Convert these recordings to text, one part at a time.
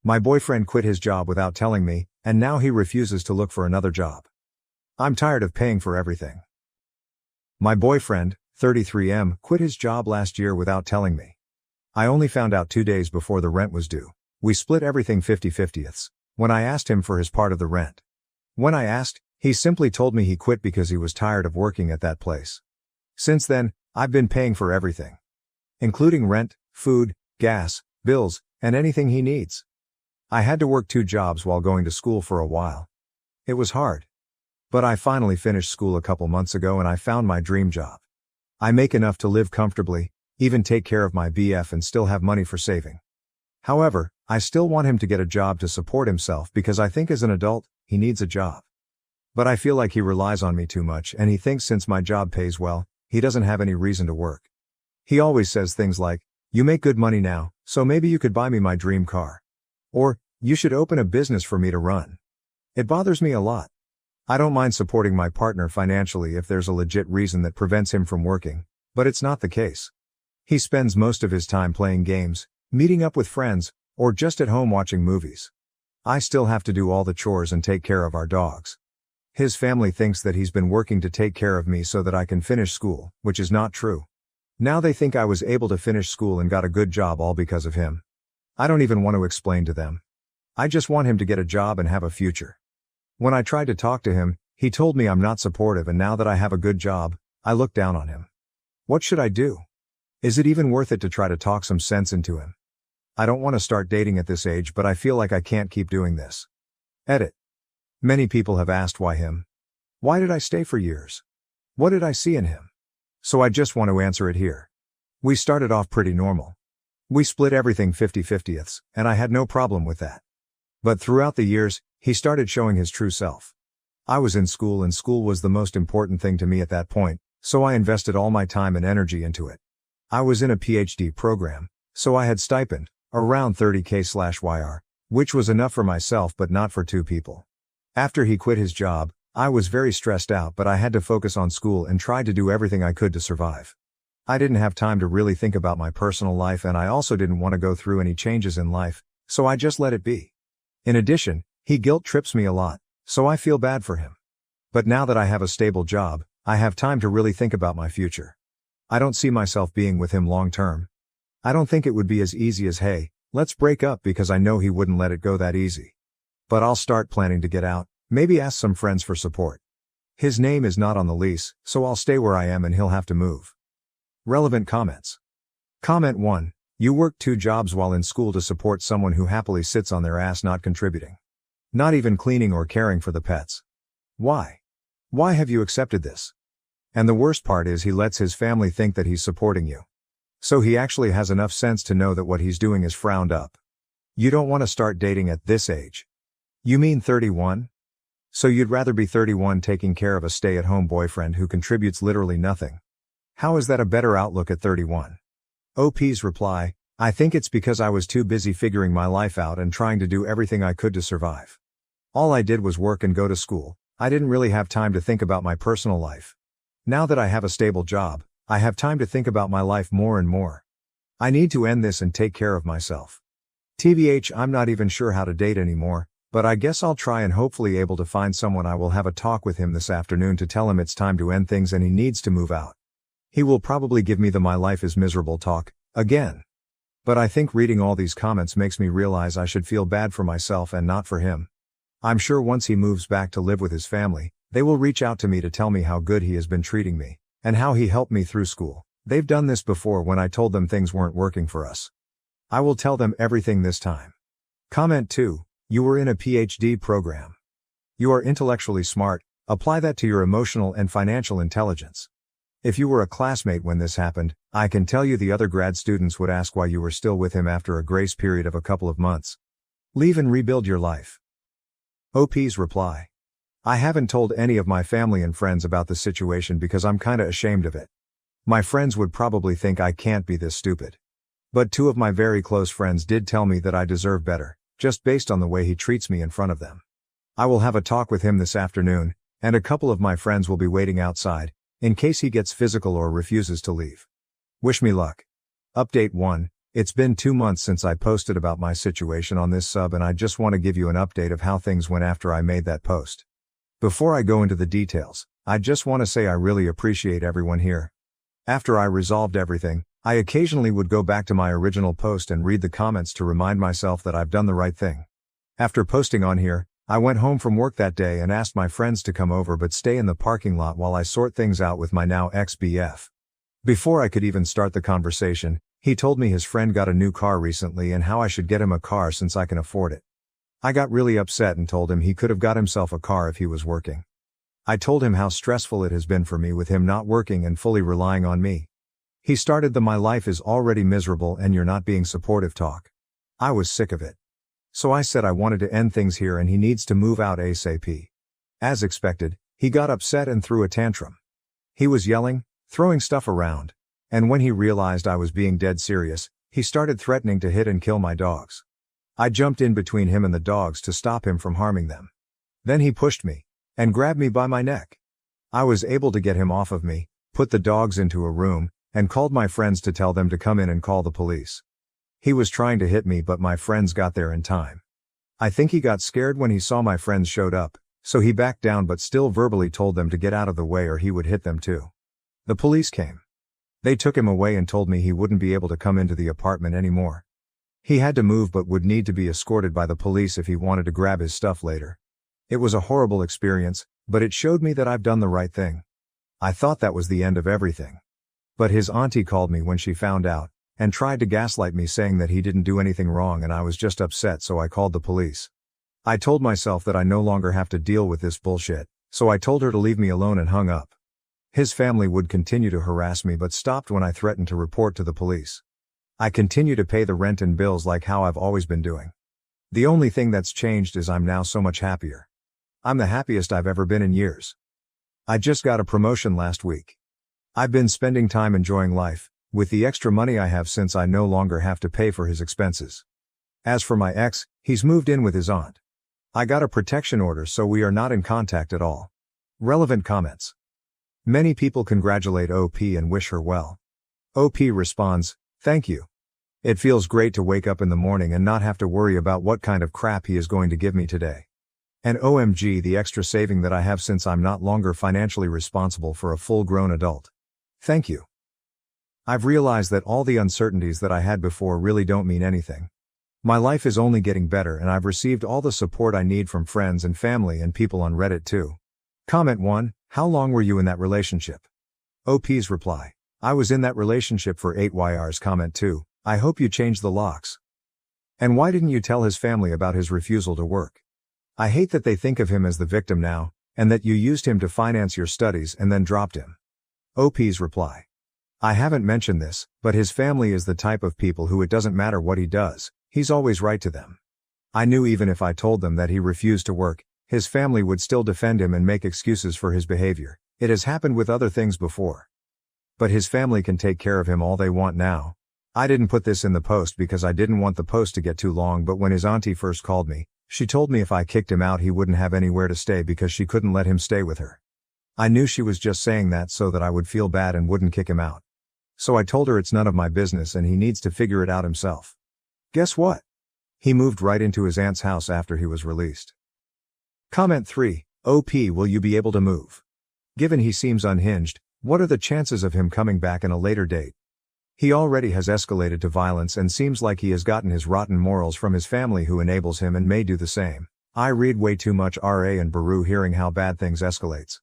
My boyfriend quit his job without telling me, and now he refuses to look for another job. I'm tired of paying for everything. My boyfriend, 33M, quit his job last year without telling me. I only found out 2 days before the rent was due. We split everything 50/50ths, when I asked him for his part of the rent. When I asked, he simply told me he quit because he was tired of working at that place. Since then, I've been paying for everything, including rent, food, gas, bills, and anything he needs. I had to work 2 jobs while going to school for a while. It was hard. But I finally finished school a couple months ago and I found my dream job. I make enough to live comfortably, even take care of my BF and still have money for saving. However, I still want him to get a job to support himself because I think as an adult, he needs a job. But I feel like he relies on me too much and he thinks since my job pays well, he doesn't have any reason to work. He always says things like, "You make good money now, so maybe you could buy me my dream car." Or, "You should open a business for me to run." It bothers me a lot. I don't mind supporting my partner financially if there's a legit reason that prevents him from working, but it's not the case. He spends most of his time playing games, meeting up with friends, or just at home watching movies. I still have to do all the chores and take care of our dogs. His family thinks that he's been working to take care of me so that I can finish school, which is not true. Now they think I was able to finish school and got a good job all because of him. I don't even want to explain to them. I just want him to get a job and have a future. When I tried to talk to him, he told me I'm not supportive, and now that I have a good job, I look down on him. What should I do? Is it even worth it to try to talk some sense into him? I don't want to start dating at this age, but I feel like I can't keep doing this. Edit. Many people have asked why him. Why did I stay for years? What did I see in him? So I just want to answer it here. We started off pretty normal. We split everything 50/50ths, and I had no problem with that. But throughout the years, he started showing his true self. I was in school and school was the most important thing to me at that point, so I invested all my time and energy into it. I was in a PhD program, so I had stipend, around 30K/YR, which was enough for myself but not for 2 people. After he quit his job, I was very stressed out, but I had to focus on school and tried to do everything I could to survive. I didn't have time to really think about my personal life, and I also didn't want to go through any changes in life, so I just let it be. In addition, he guilt trips me a lot, so I feel bad for him. But now that I have a stable job, I have time to really think about my future. I don't see myself being with him long term. I don't think it would be as easy as, "Hey, let's break up," because I know he wouldn't let it go that easy. But I'll start planning to get out, maybe ask some friends for support. His name is not on the lease, so I'll stay where I am and he'll have to move. Relevant comments. Comment 1. You worked 2 jobs while in school to support someone who happily sits on their ass not contributing. Not even cleaning or caring for the pets. Why? Why have you accepted this? And the worst part is he lets his family think that he's supporting you. So he actually has enough sense to know that what he's doing is frowned up. You don't want to start dating at this age. You mean 31? So you'd rather be 31 taking care of a stay-at-home boyfriend who contributes literally nothing. How is that a better outlook at 31? OP's reply, I think it's because I was too busy figuring my life out and trying to do everything I could to survive. All I did was work and go to school. I didn't really have time to think about my personal life. Now that I have a stable job, I have time to think about my life more and more. I need to end this and take care of myself. TBH, I'm not even sure how to date anymore, but I guess I'll try and hopefully able to find someone. I will have a talk with him this afternoon to tell him it's time to end things and he needs to move out. He will probably give me the "my life is miserable" talk, again. But I think reading all these comments makes me realize I should feel bad for myself and not for him. I'm sure once he moves back to live with his family, they will reach out to me to tell me how good he has been treating me, and how he helped me through school. They've done this before when I told them things weren't working for us. I will tell them everything this time. Comment 2. You were in a PhD program. You are intellectually smart, apply that to your emotional and financial intelligence. If you were a classmate when this happened, I can tell you the other grad students would ask why you were still with him after a grace period of a couple of months. Leave and rebuild your life. OP's reply. I haven't told any of my family and friends about the situation because I'm kinda ashamed of it. My friends would probably think I can't be this stupid. But 2 of my very close friends did tell me that I deserve better, just based on the way he treats me in front of them. I will have a talk with him this afternoon, and a couple of my friends will be waiting outside, in case he gets physical or refuses to leave. Wish me luck. Update 1. It's been 2 months since I posted about my situation on this sub, and I just want to give you an update of how things went after I made that post. Before I go into the details, I just want to say I really appreciate everyone here. After I resolved everything, I occasionally would go back to my original post and read the comments to remind myself that I've done the right thing. After posting on here, I went home from work that day and asked my friends to come over but stay in the parking lot while I sort things out with my now ex-BF. Before I could even start the conversation, he told me his friend got a new car recently and how I should get him a car since I can afford it. I got really upset and told him he could have got himself a car if he was working. I told him how stressful it has been for me with him not working and fully relying on me. He started the "my life is already miserable and you're not being supportive" talk. I was sick of it. So I said I wanted to end things here and he needs to move out ASAP. As expected, he got upset and threw a tantrum. He was yelling, throwing stuff around. And when he realized I was being dead serious, he started threatening to hit and kill my dogs. I jumped in between him and the dogs to stop him from harming them. Then he pushed me and grabbed me by my neck. I was able to get him off of me, put the dogs into a room, and called my friends to tell them to come in and call the police. He was trying to hit me but my friends got there in time. I think he got scared when he saw my friends showed up, so he backed down but still verbally told them to get out of the way or he would hit them too. The police came. They took him away and told me he wouldn't be able to come into the apartment anymore. He had to move but would need to be escorted by the police if he wanted to grab his stuff later. It was a horrible experience, but it showed me that I've done the right thing. I thought that was the end of everything. But his auntie called me when she found out, and tried to gaslight me saying that he didn't do anything wrong and I was just upset, so I called the police. I told myself that I no longer have to deal with this bullshit, so I told her to leave me alone and hung up. His family would continue to harass me but stopped when I threatened to report to the police. I continue to pay the rent and bills like how I've always been doing. The only thing that's changed is I'm now so much happier. I'm the happiest I've ever been in years. I just got a promotion last week. I've been spending time enjoying life, with the extra money I have since I no longer have to pay for his expenses. As for my ex, he's moved in with his aunt. I got a protection order so we are not in contact at all. Relevant comments. Many people congratulate OP and wish her well. OP responds, "Thank you. It feels great to wake up in the morning and not have to worry about what kind of crap he is going to give me today. And OMG, the extra saving that I have since I'm not longer financially responsible for a full-grown adult. Thank you. I've realized that all the uncertainties that I had before really don't mean anything. My life is only getting better and I've received all the support I need from friends and family and people on Reddit too." Comment 1, how long were you in that relationship? OP's reply, I was in that relationship for 8 years. Comment 2, I hope you changed the locks. And why didn't you tell his family about his refusal to work? I hate that they think of him as the victim now, and that you used him to finance your studies and then dropped him. OP's reply, I haven't mentioned this, but his family is the type of people who it doesn't matter what he does, he's always right to them. I knew even if I told them that he refused to work, his family would still defend him and make excuses for his behavior. It has happened with other things before. But his family can take care of him all they want now. I didn't put this in the post because I didn't want the post to get too long, but when his auntie first called me, she told me if I kicked him out he wouldn't have anywhere to stay because she couldn't let him stay with her. I knew she was just saying that so that I would feel bad and wouldn't kick him out. So I told her it's none of my business and he needs to figure it out himself. Guess what? He moved right into his aunt's house after he was released. Comment 3, OP, will you be able to move? Given he seems unhinged, what are the chances of him coming back in a later date? He already has escalated to violence and seems like he has gotten his rotten morals from his family who enables him and may do the same. I read way too much RA and Baru hearing how bad things escalates.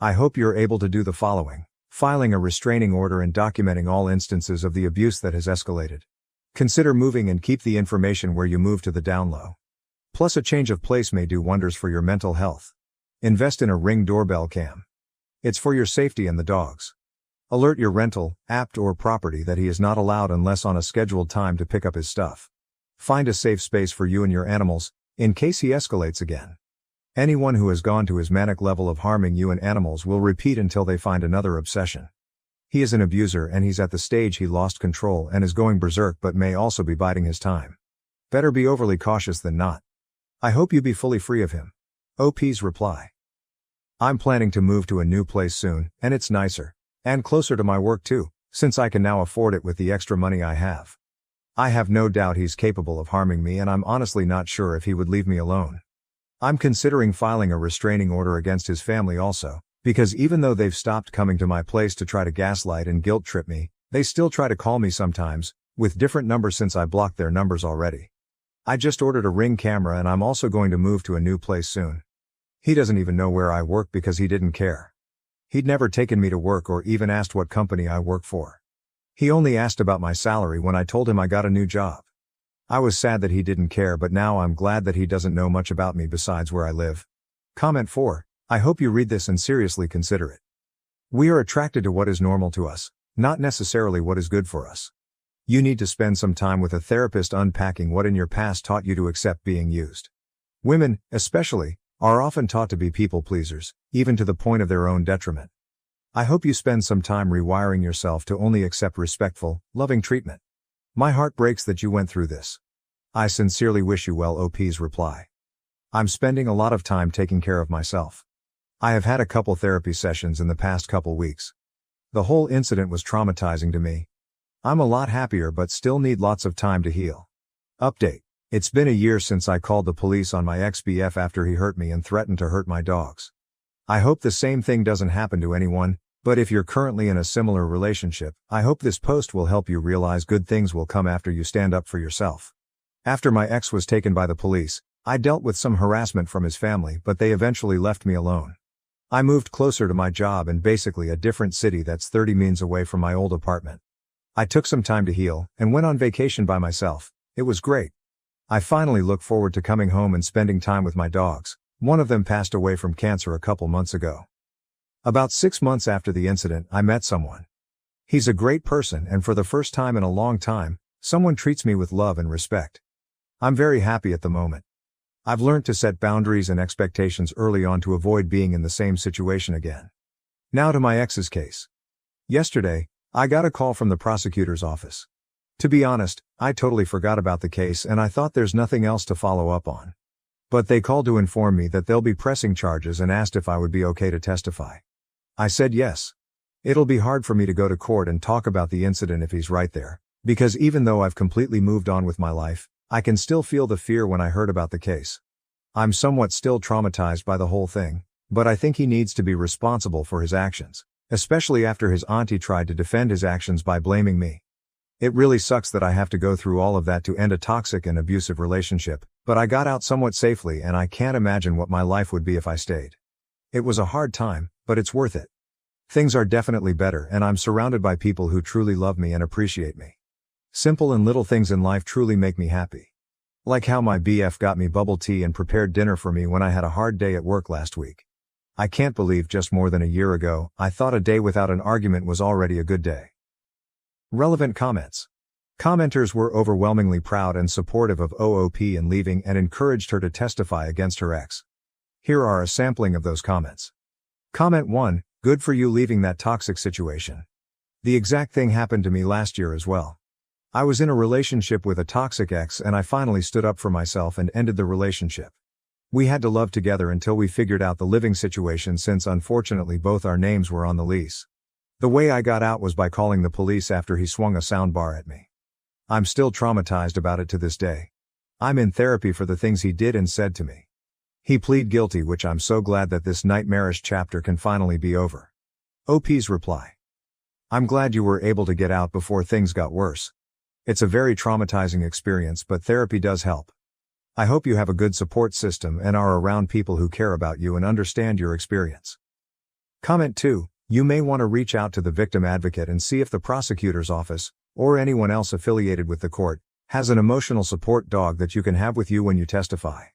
I hope you're able to do the following: filing a restraining order and documenting all instances of the abuse that has escalated. Consider moving and keep the information where you move to the down low. Plus a change of place may do wonders for your mental health. Invest in a Ring doorbell cam. It's for your safety and the dogs. Alert your rental, app or property that he is not allowed unless on a scheduled time to pick up his stuff. Find a safe space for you and your animals, in case he escalates again. Anyone who has gone to his manic level of harming you and animals will repeat until they find another obsession. He is an abuser and he's at the stage he lost control and is going berserk but may also be biding his time. Better be overly cautious than not. I hope you be fully free of him. OP's reply. I'm planning to move to a new place soon, and it's nicer. And closer to my work too, since I can now afford it with the extra money I have. I have no doubt he's capable of harming me, and I'm honestly not sure if he would leave me alone. I'm considering filing a restraining order against his family also, because even though they've stopped coming to my place to try to gaslight and guilt trip me, they still try to call me sometimes, with different numbers since I blocked their numbers already. I just ordered a Ring camera, and I'm also going to move to a new place soon. He doesn't even know where I work because he didn't care. He'd never taken me to work or even asked what company I work for. He only asked about my salary when I told him I got a new job. I was sad that he didn't care, but now I'm glad that he doesn't know much about me besides where I live. Comment 4. I hope you read this and seriously consider it. We are attracted to what is normal to us, not necessarily what is good for us. You need to spend some time with a therapist unpacking what in your past taught you to accept being used. Women, especially, are often taught to be people pleasers, even to the point of their own detriment. I hope you spend some time rewiring yourself to only accept respectful, loving treatment. My heart breaks that you went through this. I sincerely wish you well. OP's reply. I'm spending a lot of time taking care of myself. I have had a couple therapy sessions in the past couple weeks. The whole incident was traumatizing to me. I'm a lot happier but still need lots of time to heal. Update. It's been a year since I called the police on my ex-BF after he hurt me and threatened to hurt my dogs. I hope the same thing doesn't happen to anyone, but if you're currently in a similar relationship, I hope this post will help you realize good things will come after you stand up for yourself. After my ex was taken by the police, I dealt with some harassment from his family, but they eventually left me alone. I moved closer to my job in basically a different city that's 30 minutes away from my old apartment. I took some time to heal and went on vacation by myself. It was great. I finally look forward to coming home and spending time with my dogs. One of them passed away from cancer a couple months ago. About 6 months after the incident, I met someone. He's a great person, and for the first time in a long time, someone treats me with love and respect. I'm very happy at the moment. I've learned to set boundaries and expectations early on to avoid being in the same situation again. Now to my ex's case. Yesterday, I got a call from the prosecutor's office. To be honest, I totally forgot about the case and I thought there's nothing else to follow up on. But they called to inform me that they'll be pressing charges and asked if I would be okay to testify. I said yes. It'll be hard for me to go to court and talk about the incident if he's right there, because even though I've completely moved on with my life, I can still feel the fear when I heard about the case. I'm somewhat still traumatized by the whole thing, but I think he needs to be responsible for his actions, especially after his auntie tried to defend his actions by blaming me. It really sucks that I have to go through all of that to end a toxic and abusive relationship, but I got out somewhat safely and I can't imagine what my life would be if I stayed. It was a hard time, but it's worth it. Things are definitely better and I'm surrounded by people who truly love me and appreciate me. Simple and little things in life truly make me happy. Like how my BF got me bubble tea and prepared dinner for me when I had a hard day at work last week. I can't believe just more than a year ago, I thought a day without an argument was already a good day. Relevant comments. Commenters were overwhelmingly proud and supportive of OOP and leaving and encouraged her to testify against her ex. Here are a sampling of those comments. Comment 1, good for you leaving that toxic situation. The exact thing happened to me last year as well. I was in a relationship with a toxic ex and I finally stood up for myself and ended the relationship. We had to love together until we figured out the living situation since unfortunately both our names were on the lease. The way I got out was by calling the police after he swung a soundbar at me. I'm still traumatized about it to this day. I'm in therapy for the things he did and said to me. He pleaded guilty, which I'm so glad that this nightmarish chapter can finally be over. OP's reply. I'm glad you were able to get out before things got worse. It's a very traumatizing experience, but therapy does help. I hope you have a good support system and are around people who care about you and understand your experience. Comment 2. You may want to reach out to the victim advocate and see if the prosecutor's office, or anyone else affiliated with the court, has an emotional support dog that you can have with you when you testify.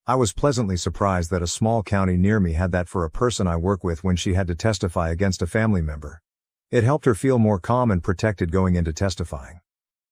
I was pleasantly surprised that a small county near me had that for a person I work with when she had to testify against a family member. It helped her feel more calm and protected going into testifying.